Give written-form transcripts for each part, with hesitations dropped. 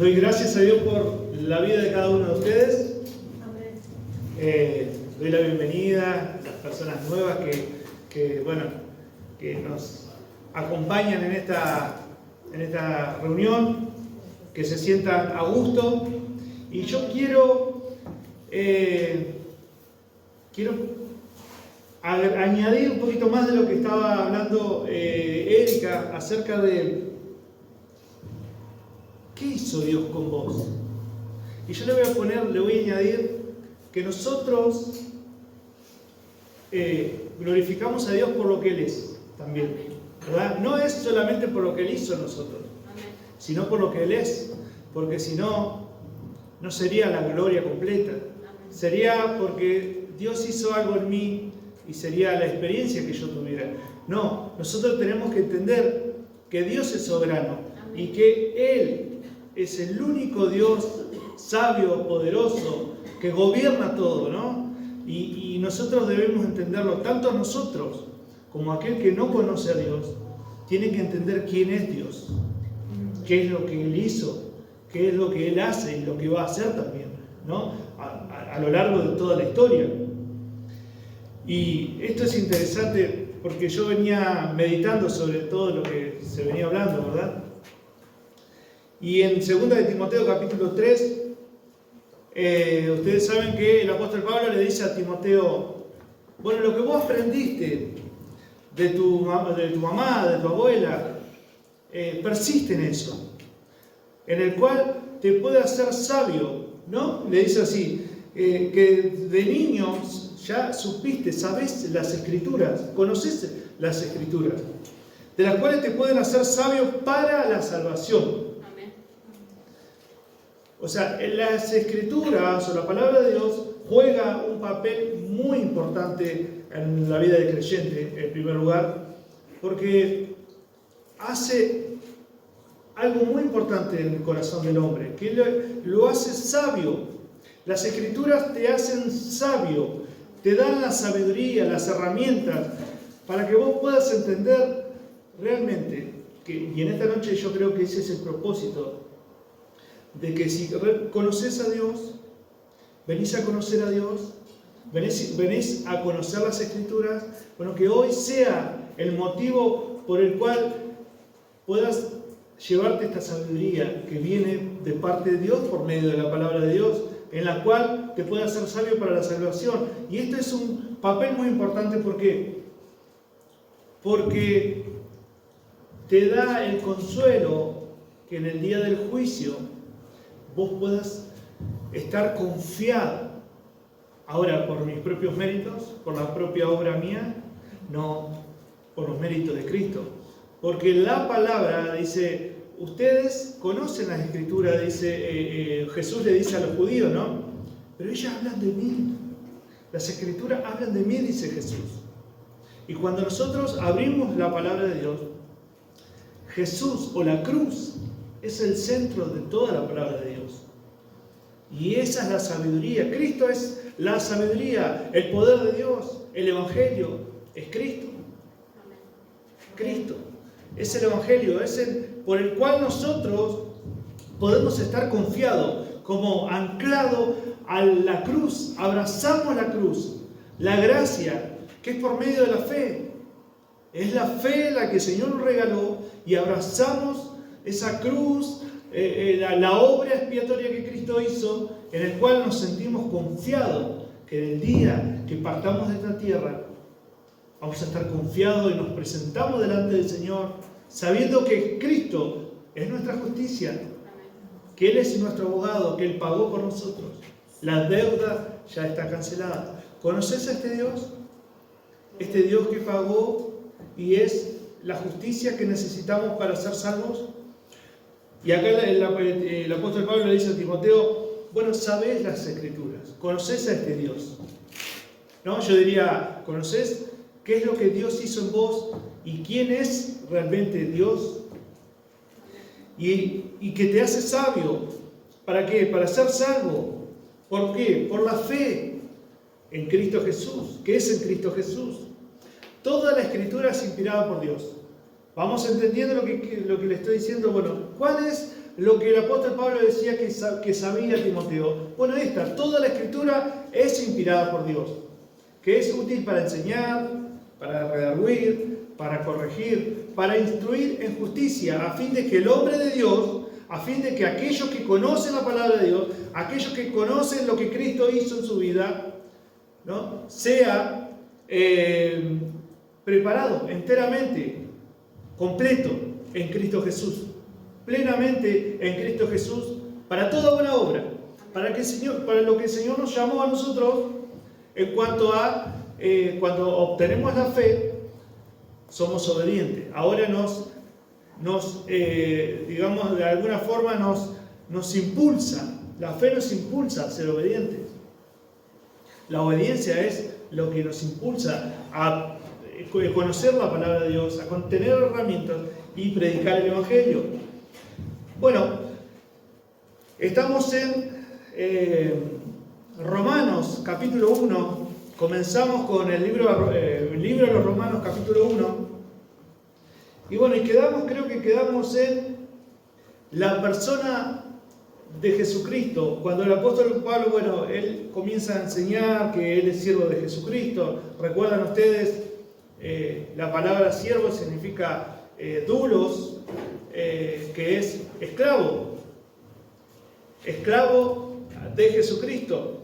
Doy gracias a Dios por la vida de cada uno de ustedes. Doy la bienvenida a las personas nuevas que nos acompañan en esta reunión, que se sientan a gusto. Y yo quiero añadir un poquito más de lo que estaba hablando Erika acerca de ¿qué hizo Dios con vos? Y yo le voy a añadir que nosotros glorificamos a Dios por lo que Él es también, ¿verdad? No es solamente por lo que Él hizo en nosotros, sino por lo que Él es, porque si no, no sería la gloria completa. Sería porque Dios hizo algo en mí y sería la experiencia que yo tuviera. No, nosotros tenemos que entender que Dios es soberano y que Él es el único Dios sabio, poderoso, que gobierna todo, ¿no? Y nosotros debemos entenderlo, tanto nosotros como aquel que no conoce a Dios, tiene que entender quién es Dios, qué es lo que Él hizo, qué es lo que Él hace y lo que va a hacer también, ¿no? A lo largo de toda la historia. Y esto es interesante porque yo venía meditando sobre todo lo que se venía hablando, ¿verdad? Y en 2 de Timoteo capítulo 3, ustedes saben que el apóstol Pablo le dice a Timoteo, bueno, lo que vos aprendiste de tu mamá, de tu abuela, persiste en eso, en el cual te puede hacer sabio, ¿no? Le dice así, que de niños ya supiste, sabés las escrituras, conoces las escrituras, de las cuales te pueden hacer sabio para la salvación. O sea, las escrituras o la palabra de Dios juega un papel muy importante en la vida del creyente, en primer lugar, porque hace algo muy importante en el corazón del hombre, que lo hace sabio. Las escrituras te hacen sabio, te dan la sabiduría, las herramientas, para que vos puedas entender realmente, y en esta noche yo creo que ese es el propósito, de que si conoces a Dios, venís a conocer a Dios, venís a conocer las Escrituras, bueno, que hoy sea el motivo por el cual puedas llevarte esta sabiduría que viene de parte de Dios por medio de la palabra de Dios, en la cual te puede hacer sabio para la salvación. Y esto es un papel muy importante, ¿por qué? Porque te da el consuelo que en el día del juicio vos puedas estar confiado. Ahora, por mis propios méritos, por la propia obra mía, no por los méritos de Cristo. Porque la palabra dice, ustedes conocen las escrituras, dice, Jesús le dice a los judíos, ¿no? Pero ellas hablan de mí. Las escrituras hablan de mí, dice Jesús. Y cuando nosotros abrimos la palabra de Dios, Jesús o la cruz es el centro de toda la palabra de Dios. Y esa es la sabiduría. Cristo es la sabiduría, el poder de Dios, el Evangelio es Cristo. Cristo es el Evangelio, es el por el cual nosotros podemos estar confiados, como anclado a la cruz, abrazamos la cruz, la gracia, que es por medio de la fe. Es la fe la que el Señor nos regaló y abrazamos esa cruz, la obra expiatoria que Cristo hizo, en el cual nos sentimos confiados que en el día que partamos de esta tierra vamos a estar confiados y nos presentamos delante del Señor sabiendo que Cristo es nuestra justicia, que Él es nuestro abogado, que Él pagó por nosotros. La deuda ya está cancelada. ¿Conoces a este Dios? Este Dios que pagó y es la justicia que necesitamos para ser salvos. Y acá el apóstol Pablo le dice a Timoteo, bueno, sabés las escrituras, conoces a este Dios, ¿no? Yo diría, ¿conoces qué es lo que Dios hizo en vos y quién es realmente Dios? Y que te hace sabio. ¿Para qué? Para ser salvo. ¿Por qué? Por la fe en Cristo Jesús. ¿Qué es en Cristo Jesús? Toda la escritura es inspirada por Dios. Vamos entendiendo lo que le estoy diciendo. Bueno, ¿cuál es lo que el apóstol Pablo decía que sabía Timoteo? Bueno, toda la Escritura es inspirada por Dios, que es útil para enseñar, para redarguir, para corregir, para instruir en justicia, a fin de que el hombre de Dios, a fin de que aquellos que conocen la palabra de Dios, aquellos que conocen lo que Cristo hizo en su vida, ¿no?, sea preparado enteramente, completo en Cristo Jesús, plenamente en Cristo Jesús, para toda buena obra, para lo que el Señor nos llamó a nosotros en cuanto a cuando obtenemos la fe, somos obedientes. Ahora digamos, de alguna forma nos impulsa, la fe nos impulsa a ser obedientes. La obediencia es lo que nos impulsa a conocer la palabra de Dios, a tener herramientas y predicar el Evangelio. Bueno, estamos en Romanos capítulo 1, comenzamos con el libro de los Romanos capítulo 1, y bueno, creo que quedamos en la persona de Jesucristo, cuando el apóstol Pablo, bueno, él comienza a enseñar que él es siervo de Jesucristo. ¿Recuerdan ustedes? La palabra siervo significa doulos, que es esclavo de Jesucristo.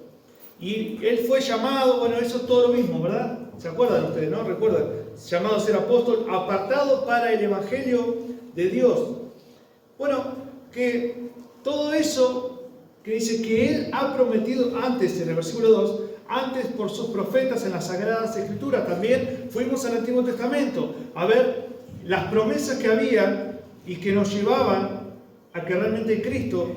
Y él fue llamado, bueno, eso es todo lo mismo, ¿verdad? ¿Se acuerdan ustedes, no? ¿Recuerdan? Llamado a ser apóstol, apartado para el Evangelio de Dios. Bueno, que todo eso que dice que él ha prometido antes, en el versículo 2, antes por sus profetas en las Sagradas Escrituras. También fuimos al Antiguo Testamento a ver las promesas que había y que nos llevaban a que realmente Cristo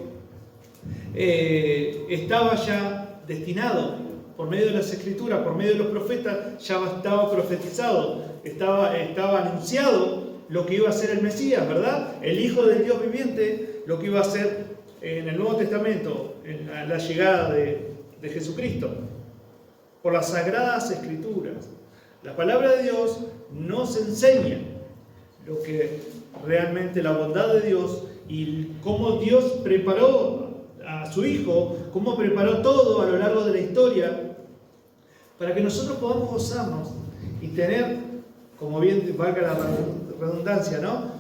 estaba ya destinado por medio de las Escrituras, por medio de los profetas, ya estaba profetizado, estaba anunciado lo que iba a ser el Mesías, ¿verdad? El Hijo del Dios viviente, lo que iba a ser en el Nuevo Testamento, en la llegada de Jesucristo. Por las Sagradas Escrituras. La palabra de Dios nos enseña lo que realmente la bondad de Dios y cómo Dios preparó a su Hijo, cómo preparó todo a lo largo de la historia para que nosotros podamos gozarnos y tener, como bien valga la redundancia, ¿no?,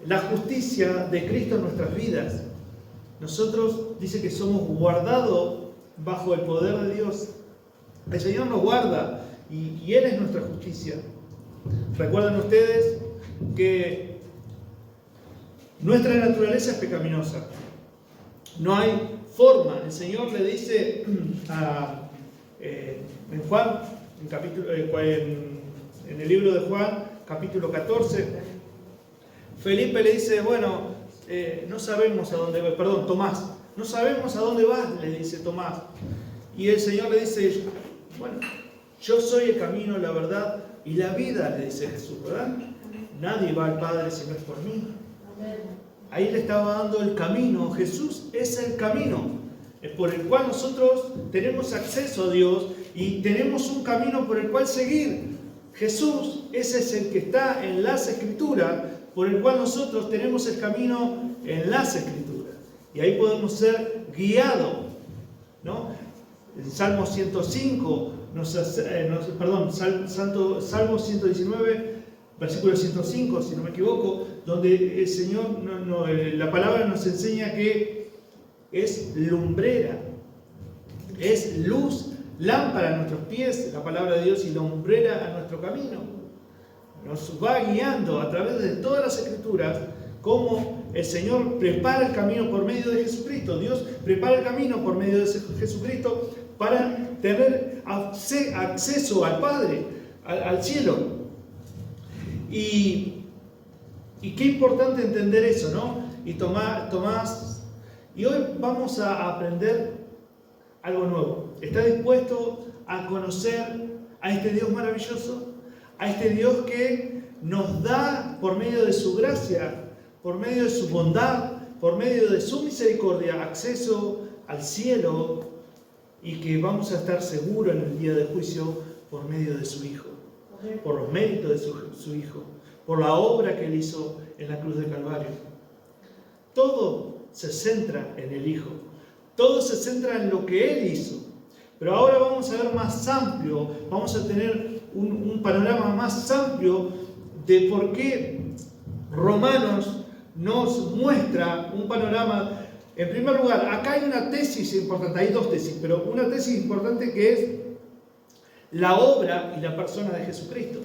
la justicia de Cristo en nuestras vidas. Nosotros dice que somos guardados bajo el poder de Dios. El Señor nos guarda y Él es nuestra justicia. Recuerden ustedes que nuestra naturaleza es pecaminosa. No hay forma. El Señor le dice en Juan, en el libro de Juan, capítulo 14, Felipe le dice, bueno, no sabemos a dónde va, perdón, Tomás, no sabemos a dónde vas, le dice Tomás. Y el Señor le dice, bueno, yo soy el camino, la verdad y la vida, le dice Jesús, ¿verdad? Nadie va al Padre si no es por mí. Ahí le estaba dando el camino. Jesús es el camino, por el cual nosotros tenemos acceso a Dios y tenemos un camino por el cual seguir. Jesús, ese es el que está en las Escrituras, por el cual nosotros tenemos el camino en las Escrituras. Y ahí podemos ser guiados, ¿no? El Salmo 105, Salmo 119, versículo 105, si no me equivoco, donde el Señor, la palabra nos enseña que es lumbrera, es luz, lámpara a nuestros pies, la palabra de Dios, y lumbrera a nuestro camino. Nos va guiando a través de todas las Escrituras cómo el Señor prepara el camino por medio de Jesucristo. Dios prepara el camino por medio de Jesucristo para tener acceso al Padre, al cielo. Y qué importante entender eso, ¿no? Y Tomás, y hoy vamos a aprender algo nuevo. ¿Está dispuesto a conocer a este Dios maravilloso? A este Dios que nos da por medio de su gracia, por medio de su bondad, por medio de su misericordia, acceso al cielo, y que vamos a estar seguros en el día del juicio por medio de su Hijo, por los méritos de su Hijo, por la obra que Él hizo en la cruz del Calvario. Todo se centra en el Hijo. Todo se centra en lo que Él hizo. Pero ahora vamos a ver más amplio, vamos a tener un panorama más amplio de por qué Romanos nos muestra un panorama. En primer lugar, acá hay una tesis importante, hay dos tesis, pero una tesis importante que es la obra y la persona de Jesucristo.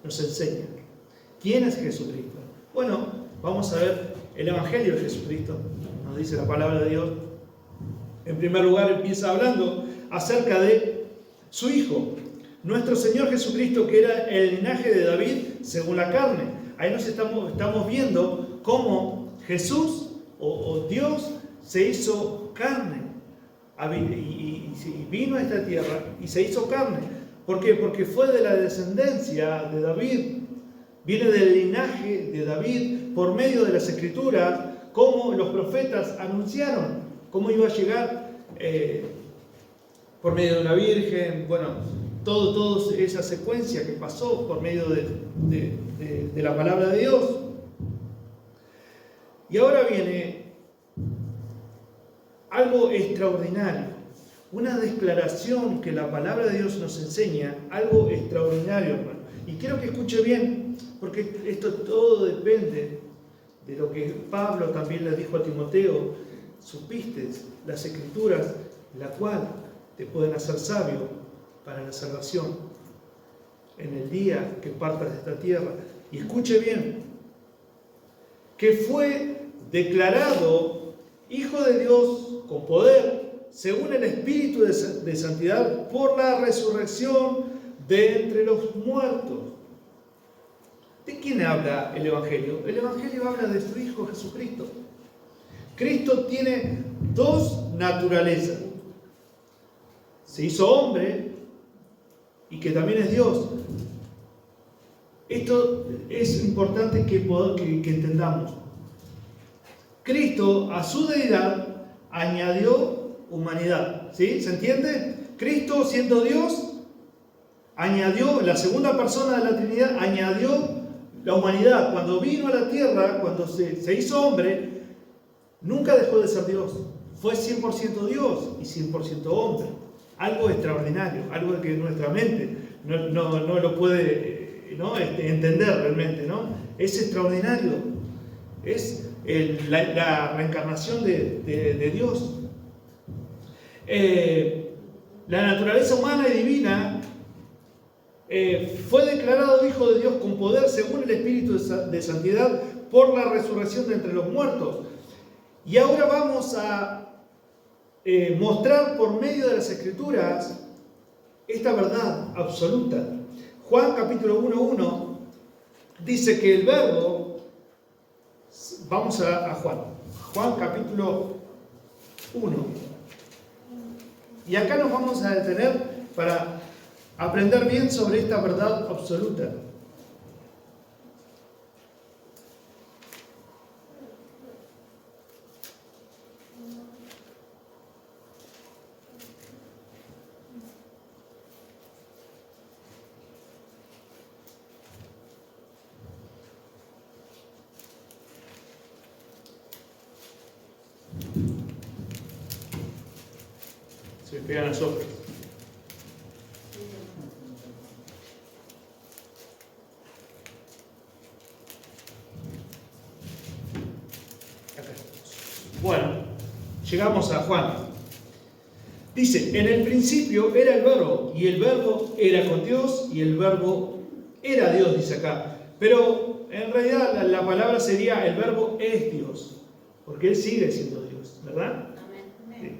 Nos enseña. ¿Quién es Jesucristo? Bueno, vamos a ver el Evangelio de Jesucristo. Nos dice la palabra de Dios. En primer lugar, empieza hablando acerca de su Hijo, nuestro Señor Jesucristo, que era el linaje de David según la carne. Ahí nos estamos viendo cómo Jesús o Dios se hizo carne y vino a esta tierra y se hizo carne. ¿Por qué? Porque fue de la descendencia de David, viene del linaje de David por medio de las Escrituras, como los profetas anunciaron cómo iba a llegar por medio de una virgen, bueno, toda esa secuencia que pasó por medio de la palabra de Dios. Y ahora viene algo extraordinario, una declaración que la palabra de Dios nos enseña, algo extraordinario, hermano. Y quiero que escuche bien, porque esto todo depende de lo que Pablo también le dijo a Timoteo: supiste las Escrituras, la cual te pueden hacer sabio para la salvación en el día que partas de esta tierra. Y escuche bien, que fue declarado Hijo de Dios con poder, según el Espíritu de santidad, por la resurrección de entre los muertos. ¿De quién habla el Evangelio? El Evangelio habla de su Hijo Jesucristo. Cristo tiene dos naturalezas. Se hizo hombre y que también es Dios. Esto es importante que entendamos. Cristo a su deidad añadió humanidad. ¿Sí? ¿Se entiende? Cristo, siendo Dios, añadió, la segunda persona de la Trinidad, añadió la humanidad. Cuando vino a la tierra, cuando se hizo hombre, nunca dejó de ser Dios. Fue 100% Dios y 100% hombre. Algo extraordinario, algo que nuestra mente no lo puede entender realmente, ¿no? Es extraordinario. Es la reencarnación de Dios. La naturaleza humana y divina fue declarado Hijo de Dios con poder según el Espíritu de santidad por la resurrección de entre los muertos. Y ahora vamos a mostrar por medio de las Escrituras esta verdad absoluta. Juan capítulo 1:1 dice que el Verbo, vamos a Juan capítulo 1, y acá nos vamos a detener para aprender bien sobre esta verdad absoluta. Se me pegan las hojas. Bueno, llegamos a Juan. Dice: en el principio era el Verbo, y el Verbo era con Dios, y el Verbo era Dios, dice acá. Pero en realidad la palabra sería: el Verbo es Dios, porque Él sigue siendo Dios, ¿verdad? Sí.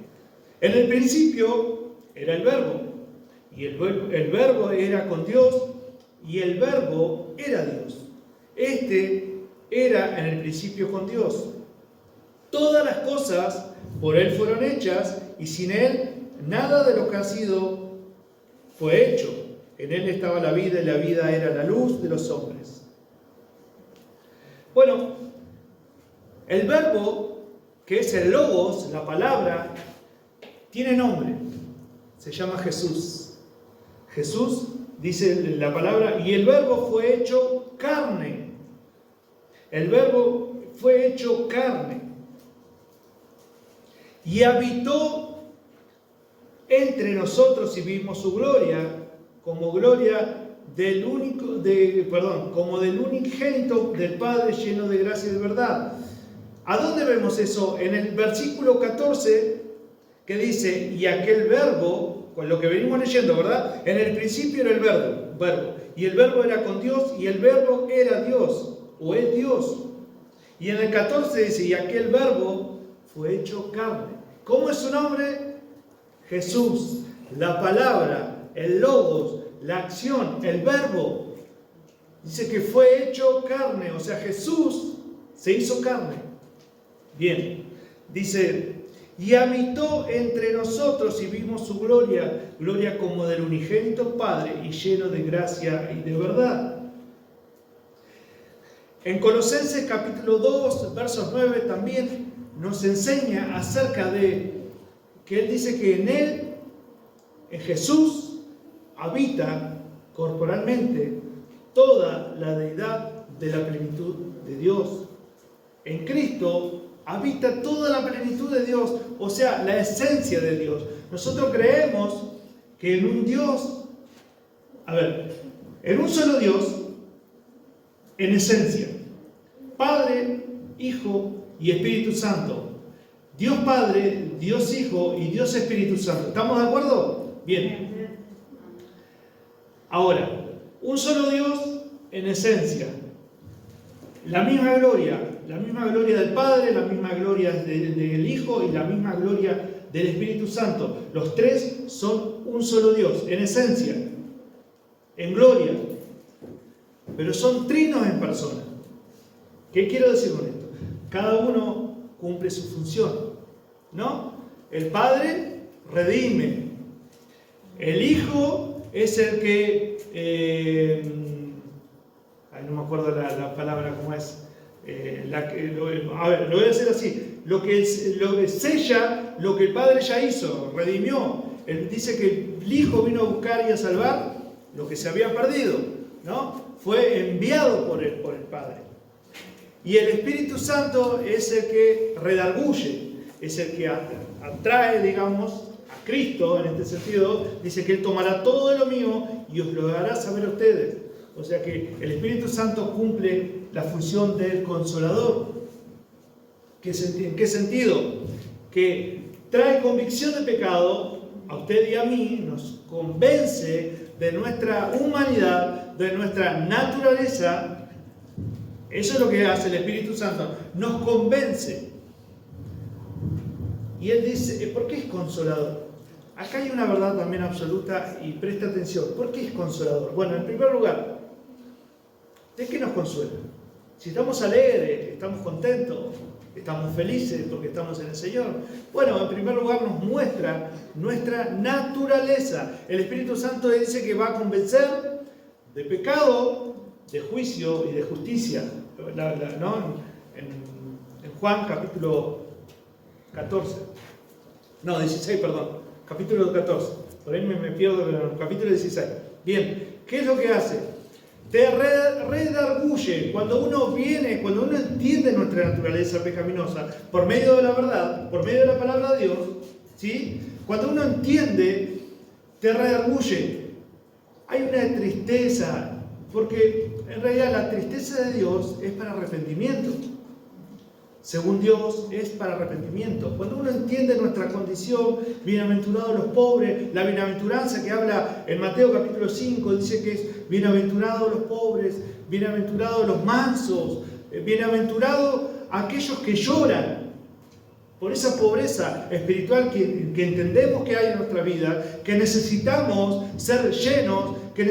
En el principio era el Verbo, y el Verbo era con Dios, y el Verbo era Dios. Este era en el principio con Dios. Todas las cosas por Él fueron hechas, y sin Él nada de lo que ha sido fue hecho. En Él estaba la vida, y la vida era la luz de los hombres. Bueno, el Verbo, que es el Logos, la palabra, tiene nombre. Se llama Jesús. Jesús, dice la palabra, y el Verbo fue hecho carne. El Verbo fue hecho carne. y habitó entre nosotros y vimos su gloria, como del unigénito del Padre, lleno de gracia y de verdad. ¿A dónde vemos eso? En el versículo 14, que dice, y aquel verbo, con lo que venimos leyendo, ¿verdad? En el principio era el verbo, y el verbo era con Dios, y el verbo era Dios, o es Dios. Y en el 14 dice, y aquel verbo fue hecho carne. ¿Cómo es su nombre? Jesús, la palabra, el logos, la acción, el verbo. Dice que fue hecho carne, o sea, Jesús se hizo carne. Bien, dice, y habitó entre nosotros y vimos su gloria, gloria como del unigénito Padre y lleno de gracia y de verdad. En Colosenses capítulo 2, versos 9 también nos enseña acerca de que Él dice que en Él, en Jesús, habita corporalmente toda la deidad de la plenitud de Dios. En Cristo habita toda la plenitud de Dios, o sea, la esencia de Dios. Nosotros creemos que en un Dios, en un solo Dios, en esencia, Padre, Hijo y Espíritu Santo. Dios Padre, Dios Hijo y Dios Espíritu Santo. ¿Estamos de acuerdo? Bien. Ahora, un solo Dios en esencia. La misma gloria del Padre, la misma gloria del Hijo y la misma gloria del Espíritu Santo. Los tres son un solo Dios, en esencia, en gloria, pero son trinos en persona. ¿Qué quiero decir con esto? Cada uno cumple su función, ¿no? El Padre redime, el Hijo es el que... no me acuerdo la palabra cómo es. Lo voy a decir así. Lo que sella lo que el Padre ya hizo, redimió. Él dice que el Hijo vino a buscar y a salvar lo que se había perdido, ¿no? Fue enviado por el Padre. Y el Espíritu Santo es el que redarguye, es el que atrae, digamos, a Cristo en este sentido. Dice que Él tomará todo de lo mío y os lo dará saber a ustedes. O sea que el Espíritu Santo cumple la función del Consolador. ¿En qué sentido? Que trae convicción de pecado a usted y a mí, nos convence de nuestra humanidad, de nuestra naturaleza. Eso es lo que hace el Espíritu Santo, nos convence. Y Él dice, ¿por qué es consolador? Acá hay una verdad también absoluta y presta atención. ¿Por qué es consolador? Bueno, en primer lugar, ¿de qué nos consuela? Si estamos alegres, estamos contentos, estamos felices porque estamos en el Señor. Bueno, en primer lugar nos muestra nuestra naturaleza. El Espíritu Santo dice que va a convencer de pecado, de juicio y de justicia. ¿No? En Juan capítulo 14. No, 16, perdón. Capítulo 14. Por ahí me pierdo, pero capítulo 16. Bien, ¿qué es lo que hace? Te redarguye. Cuando uno entiende nuestra naturaleza pecaminosa por medio de la verdad, por medio de la palabra de Dios, ¿sí? Cuando uno entiende, te redarguye. Hay una tristeza, porque en realidad la tristeza de Dios es para arrepentimiento. Según Dios, es para arrepentimiento. Cuando uno entiende nuestra condición, bienaventurados los pobres, la bienaventuranza que habla en Mateo capítulo 5, dice que es bienaventurados los pobres, bienaventurados los mansos, bienaventurados aquellos que lloran por esa pobreza espiritual que entendemos que hay en nuestra vida, que necesitamos ser llenos, que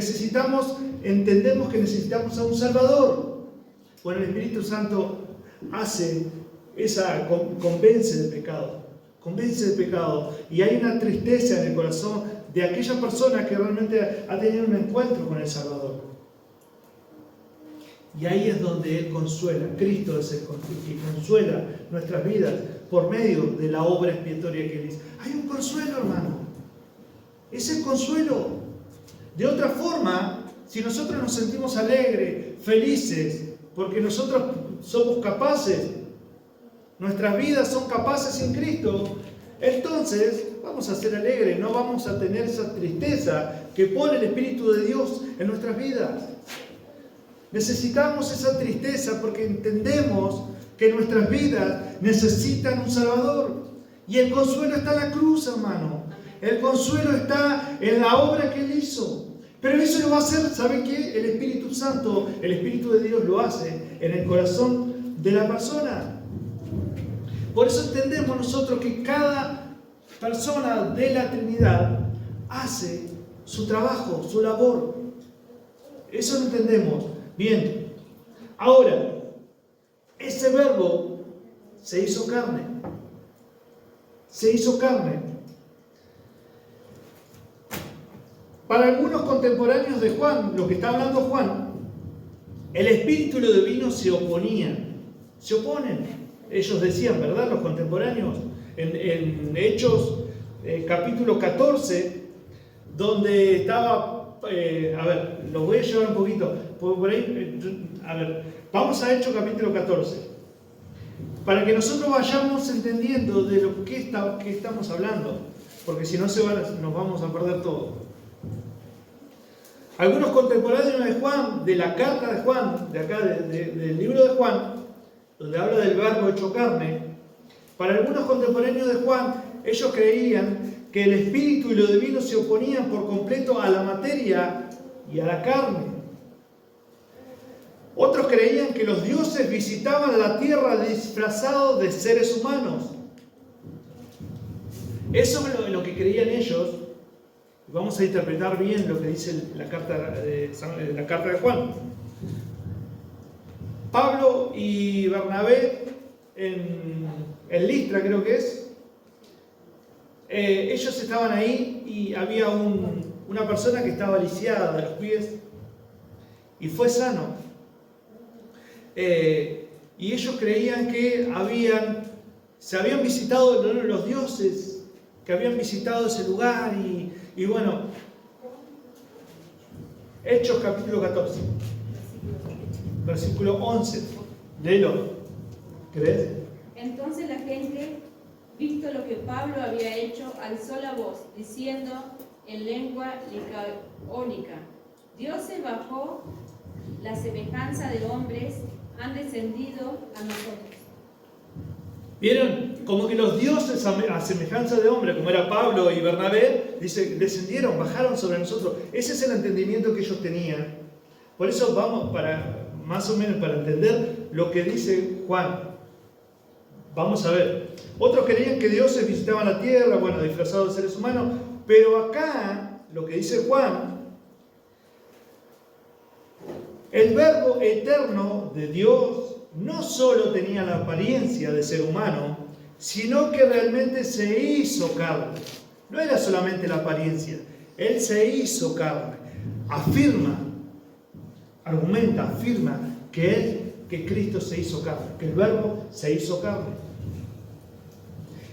entendemos que necesitamos a un Salvador. Bueno, el Espíritu Santo convence de pecado, y hay una tristeza en el corazón de aquella persona que realmente ha tenido un encuentro con el Salvador. Y ahí es donde Él consuela. Cristo es el que consuela nuestras vidas por medio de la obra expiatoria que Él hizo. Hay un consuelo, hermano. Es el consuelo. De otra forma, si nosotros nos sentimos alegres, felices, porque nosotros somos capaces, nuestras vidas son capaces en Cristo, entonces vamos a ser alegres, no vamos a tener esa tristeza que pone el Espíritu de Dios en nuestras vidas. Necesitamos esa tristeza porque entendemos que nuestras vidas necesitan un Salvador. Y el consuelo está en la cruz, hermano. El consuelo está en la obra que Él hizo. Pero eso lo va a hacer, ¿saben qué? El Espíritu Santo, el Espíritu de Dios lo hace en el corazón de la persona. Por eso entendemos nosotros que cada persona de la Trinidad hace su trabajo, su labor. Eso lo entendemos. Bien. Ahora, ese verbo se hizo carne. Se hizo carne. Para algunos contemporáneos de Juan, lo que está hablando Juan, el espíritu y lo divino se oponían. Se oponen. Ellos decían, ¿verdad? Los contemporáneos, en Hechos capítulo 14, donde estaba, a ver, lo voy a llevar un poquito, por ahí, a ver, vamos a Hechos capítulo 14, para que nosotros vayamos entendiendo de lo que estamos hablando, porque si no nos vamos a perder todo. Algunos contemporáneos de Juan, de la carta de Juan, de acá, del libro de Juan, donde habla del verbo hecho carne, para algunos contemporáneos de Juan, ellos creían que el espíritu y lo divino se oponían por completo a la materia y a la carne. Otros creían que los dioses visitaban la tierra disfrazados de seres humanos. Eso es lo que creían ellos. Vamos a interpretar bien lo que dice la carta de Juan. Pablo y Bernabé en Listra, creo que es, ellos estaban ahí y había una persona que estaba lisiada de los pies y fue sano. Y ellos creían que se habían visitado los dioses, que habían visitado ese lugar y bueno, Hechos capítulo 14, versículo 11, léelo, ¿crees? Entonces la gente, visto lo que Pablo había hecho, alzó la voz, diciendo en lengua licaónica: dioses bajo la semejanza de hombres han descendido a nosotros. ¿Vieron? Como que los dioses a semejanza de hombre, como era Pablo y Bernabé, dice, descendieron, bajaron sobre nosotros. Ese es el entendimiento que ellos tenían. Por eso vamos más o menos para entender lo que dice Juan. Vamos a ver. Otros creían que dioses visitaban la tierra, bueno, disfrazados de seres humanos, pero acá, lo que dice Juan, el verbo eterno de Dios no solo tenía la apariencia de ser humano, sino que realmente se hizo carne. No era solamente la apariencia, Él se hizo carne. Afirma que Cristo se hizo carne, que el verbo se hizo carne.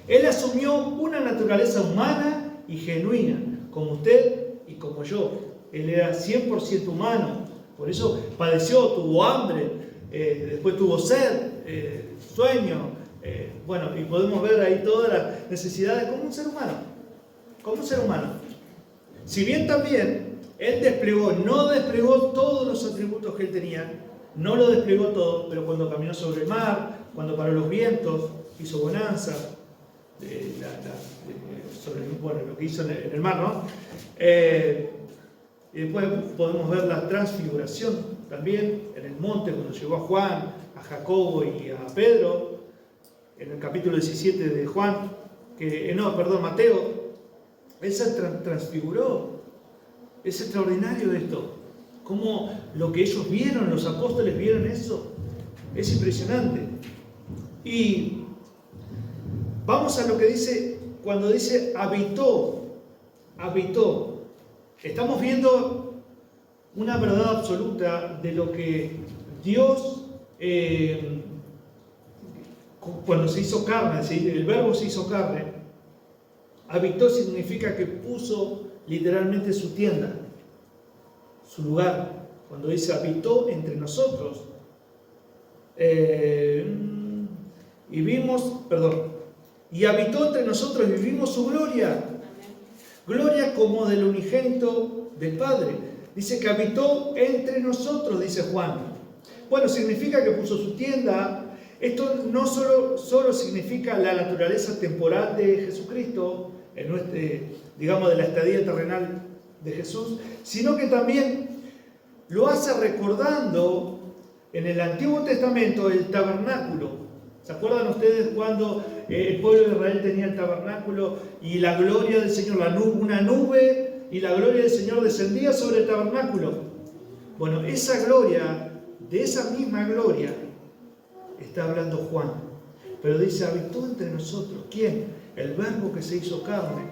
Él asumió una naturaleza humana y genuina, como usted y como yo. Él era 100% humano, por eso padeció, tuvo hambre, después tuvo sed, sueño, bueno, y podemos ver ahí todas las necesidades como un ser humano. Si bien también Él no desplegó todos los atributos que Él tenía, no lo desplegó todo, pero cuando caminó sobre el mar, cuando paró los vientos, hizo bonanza, lo que hizo en el mar, ¿no? Y después podemos ver la transfiguración también en el monte, cuando llegó a Juan, a Jacobo y a Pedro, en el capítulo 17 de Mateo. Él se transfiguró. Es extraordinario esto. Cómo lo que ellos vieron, los apóstoles vieron eso. Es impresionante. Y vamos a lo que dice, cuando dice habitó. Estamos viendo una verdad absoluta de lo que Dios, cuando se hizo carne, el verbo se hizo carne, habitó significa que puso literalmente su tienda, su lugar. Cuando dice habitó entre nosotros. y habitó entre nosotros y vivimos su gloria. Gloria como del unigénito del Padre. Dice que habitó entre nosotros, dice Juan. Bueno, significa que puso su tienda. Esto no solo significa la naturaleza temporal de Jesucristo, digamos de la estadía terrenal de Jesús, sino que también lo hace recordando en el Antiguo Testamento el tabernáculo. ¿Se acuerdan ustedes cuando el pueblo de Israel tenía el tabernáculo y la gloria del Señor, una nube y la gloria del Señor descendía sobre el tabernáculo? Bueno, esa gloria, de esa misma gloria, está hablando Juan. Pero dice, habitó entre nosotros. ¿Quién? El Verbo que se hizo carne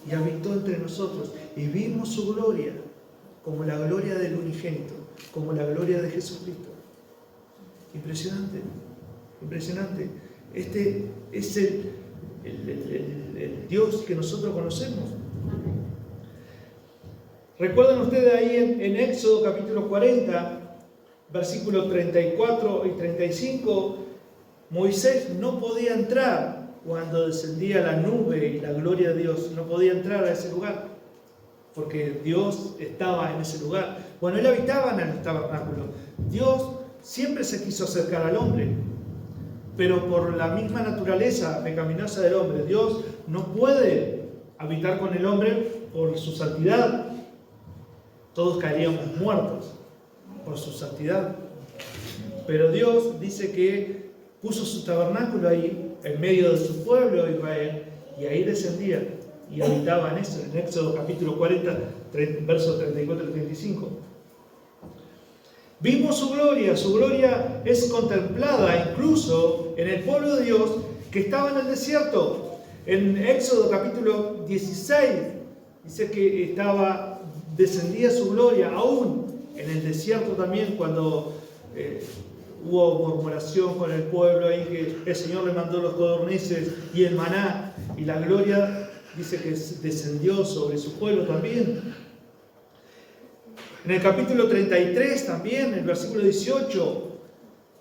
y habitó entre nosotros. Y vimos su gloria, como la gloria del unigénito, como la gloria de Jesucristo. Impresionante, impresionante. Este es el Dios que nosotros conocemos. ¿Recuerdan ustedes ahí en Éxodo capítulo 40, versículos 34 y 35? Moisés no podía entrar cuando descendía la nube y la gloria de Dios. No podía entrar a ese lugar, porque Dios estaba en ese lugar. Bueno, él habitaba en el tabernáculo. Dios siempre se quiso acercar al hombre, pero por la misma naturaleza pecaminosa del hombre, Dios no puede habitar con el hombre por su santidad. Todos caeríamos muertos por su santidad. Pero Dios dice que puso su tabernáculo ahí, en medio de su pueblo Israel, y ahí descendía y habitaba en eso, en Éxodo capítulo 40, versos 34 y 35. Vimos su gloria es contemplada incluso en el pueblo de Dios que estaba en el desierto. En Éxodo capítulo 16 dice que descendía su gloria aún en el desierto también, cuando hubo murmuración con el pueblo ahí, que el Señor le mandó los codornices y el maná, y la gloria dice que descendió sobre su pueblo también. En el capítulo 33 también, en el versículo 18,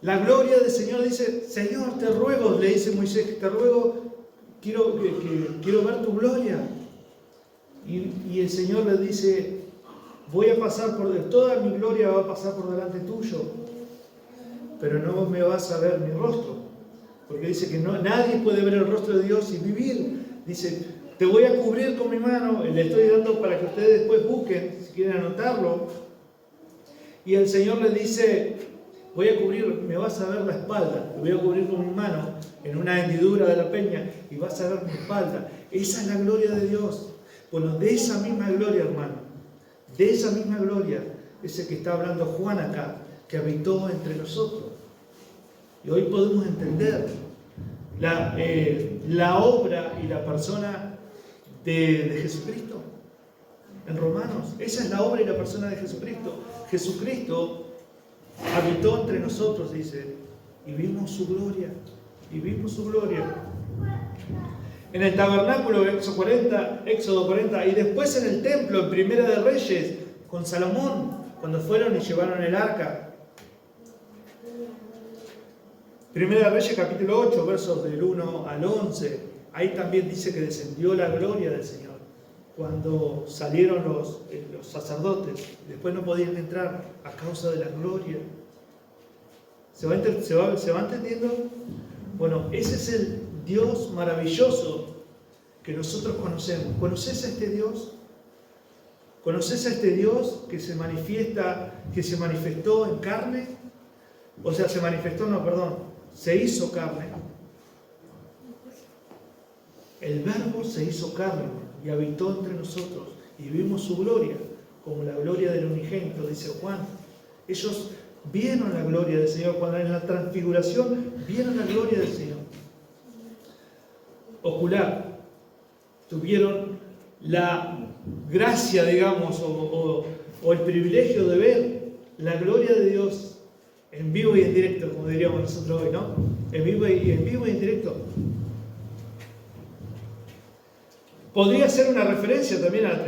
la gloria del Señor dice, Señor, te ruego, le dice Moisés, te ruego, quiero ver tu gloria. Y el Señor le dice, voy a pasar toda mi gloria va a pasar por delante tuyo, pero no me vas a ver mi rostro, porque dice que nadie puede ver el rostro de Dios y vivir. Dice, te voy a cubrir con mi mano, le estoy dando para que ustedes después busquen, si quieren anotarlo. Y el Señor le dice, voy a cubrir, me vas a ver la espalda, te voy a cubrir con mi mano en una hendidura de la peña y vas a ver mi espalda. Esa es la gloria de Dios. Bueno, de esa misma gloria, hermano, de esa misma gloria es el que está hablando Juan acá, que habitó entre nosotros. Y hoy podemos entender la obra y la persona de Jesucristo. En Romanos, esa es la obra y la persona de Jesucristo. Jesucristo habitó entre nosotros, dice, y vimos su gloria. Y vimos su gloria. En el tabernáculo, Éxodo 40, y después en el templo, en Primera de Reyes, con Salomón, cuando fueron y llevaron el arca. Primera de Reyes, capítulo 8, versos del 1 al 11. Ahí también dice que descendió la gloria del Señor. Cuando salieron los sacerdotes, después no podían entrar a causa de la gloria. ¿Se va entendiendo? Bueno, ese es el Dios maravilloso que nosotros conocemos. ¿Conoces a este Dios? ¿Conoces a este Dios que se manifestó en carne? O sea, se hizo carne. El Verbo se hizo carne y habitó entre nosotros y vimos su gloria, como la gloria del unigénito, dice Juan. Ellos vieron la gloria del Señor, cuando en la transfiguración vieron la gloria del Señor. Ocular, tuvieron la gracia, digamos, o el privilegio de ver la gloria de Dios en vivo y en directo, como diríamos nosotros hoy, ¿no? En vivo y en directo. Podría ser una referencia también a la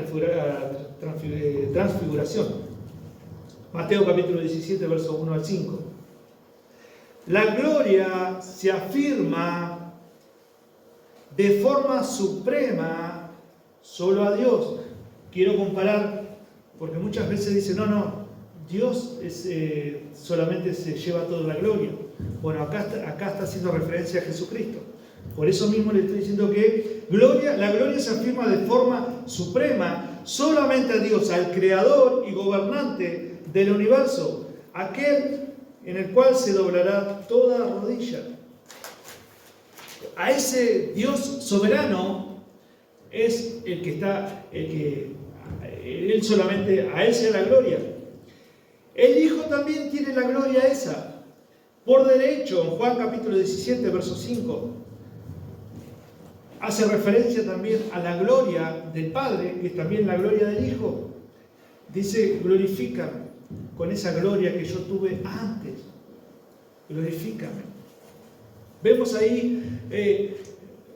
transfiguración. Mateo capítulo 17, versos 1 al 5. La gloria se afirma de forma suprema solo a Dios. Quiero comparar, porque muchas veces dicen, no, Dios solamente se lleva toda la gloria. Bueno, acá está haciendo referencia a Jesucristo. Por eso mismo le estoy diciendo que la gloria se afirma de forma suprema solamente a Dios, al Creador y Gobernante del universo, aquel en el cual se doblará toda rodilla. A ese Dios soberano es el que está, Él solamente, a Él sea la gloria. El Hijo también tiene la gloria esa, por derecho, en Juan capítulo 17, verso 5. Hace referencia también a la gloria del Padre, que es también la gloria del Hijo. Dice, glorifícame con esa gloria que yo tuve antes. Glorifícame. Vemos ahí,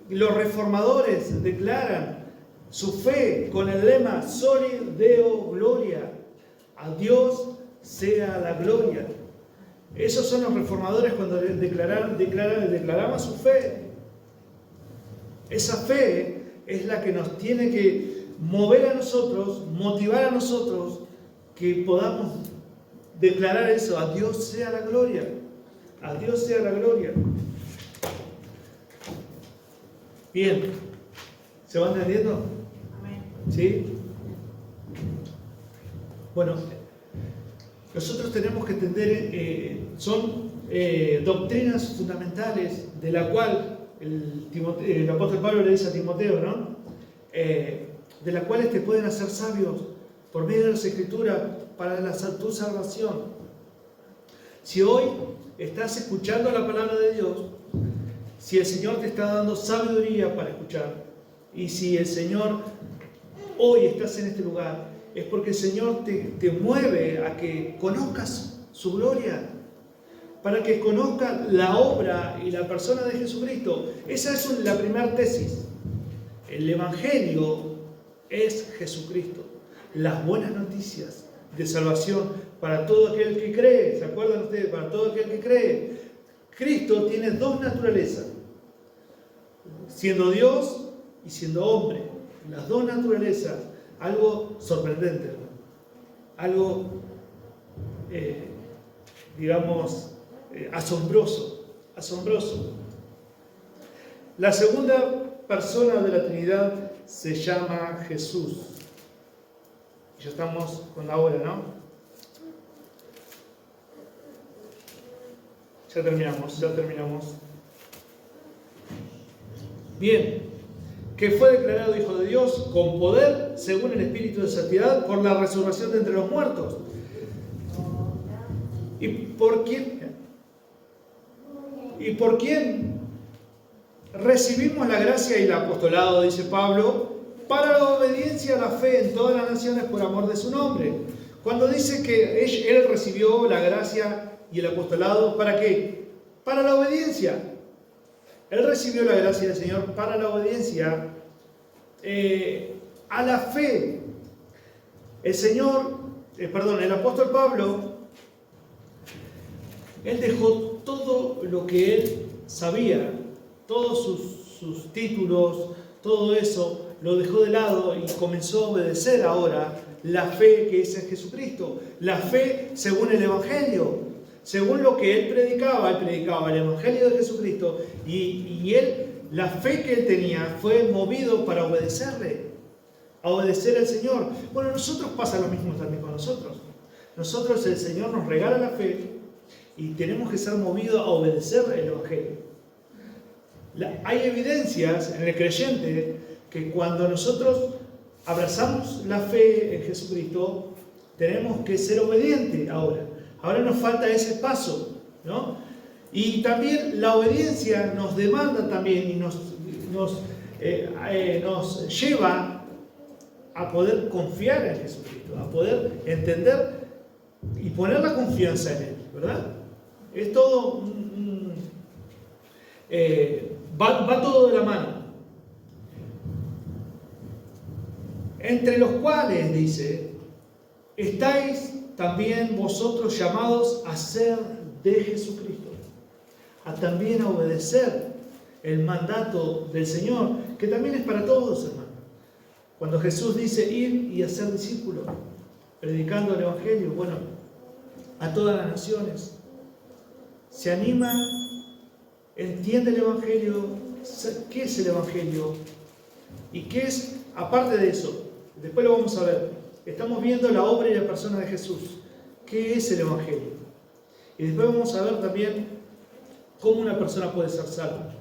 los reformadores declaran su fe con el lema Soli Deo Gloria. A Dios sea la gloria. Esos son los reformadores cuando declaraban su fe. Esa fe es la que nos tiene que mover a nosotros, motivar a nosotros, que podamos declarar eso, a Dios sea la gloria, a Dios sea la gloria. Bien, ¿se va entendiendo? Amén. ¿Sí? Bueno, nosotros tenemos que entender, son doctrinas fundamentales de la cual el apóstol Pablo le dice a Timoteo, ¿no? De las cuales te pueden hacer sabios por medio de las Escrituras para tu salvación. Si hoy estás escuchando la palabra de Dios, si el Señor te está dando sabiduría para escuchar, y si el Señor hoy estás en este lugar, es porque el Señor te mueve a que conozcas su gloria, para que conozcas la obra y la persona de Jesucristo. Esa es la primera tesis. El Evangelio es Jesucristo. Las buenas noticias de salvación para todo aquel que cree. ¿Se acuerdan ustedes? Para todo aquel que cree. Cristo tiene dos naturalezas. Siendo Dios y siendo hombre. Las dos naturalezas. Algo sorprendente, ¿no? Algo, asombroso. La segunda persona de la Trinidad se llama Jesús. Ya estamos con la hora, ¿no? Ya terminamos. Bien, que fue declarado Hijo de Dios con poder, según el Espíritu de Santidad, por la resurrección de entre los muertos. ¿Y por quién recibimos la gracia y el apostolado, dice Pablo, para la obediencia a la fe en todas las naciones por amor de su nombre? Cuando dice que él recibió la gracia y el apostolado, ¿para qué? Para la obediencia. Él recibió la gracia del Señor para la obediencia a la fe. El apóstol Pablo, él dejó todo lo que él sabía, todos sus títulos, todo eso, lo dejó de lado y comenzó a obedecer ahora la fe que es en Jesucristo, la fe según el Evangelio, según lo que él predicaba el Evangelio de Jesucristo, y él, la fe que él tenía, fue movido para obedecerle, a obedecer al Señor. Bueno, nosotros pasa lo mismo también con nosotros. Nosotros, el Señor nos regala la fe y tenemos que ser movidos a obedecer el Evangelio. Hay evidencias en el creyente que cuando nosotros abrazamos la fe en Jesucristo, tenemos que ser obedientes ahora. Ahora nos falta ese paso, ¿no? Y también la obediencia nos demanda también y nos lleva a poder confiar en Jesucristo, a poder entender y poner la confianza en Él, ¿verdad? Es todo, va todo de la mano. Entre los cuales, dice, estáis también vosotros llamados a ser de Jesucristo, a también obedecer. el mandato del Señor, que también es para todos, hermanos. Cuando Jesús dice ir y hacer discípulos, predicando el Evangelio, bueno, a todas las naciones. Se anima, entiende el Evangelio, qué es el Evangelio y qué es, aparte de eso, después lo vamos a ver, estamos viendo la obra y la persona de Jesús. ¿Qué es el Evangelio? Y después vamos a ver también cómo una persona puede ser salva.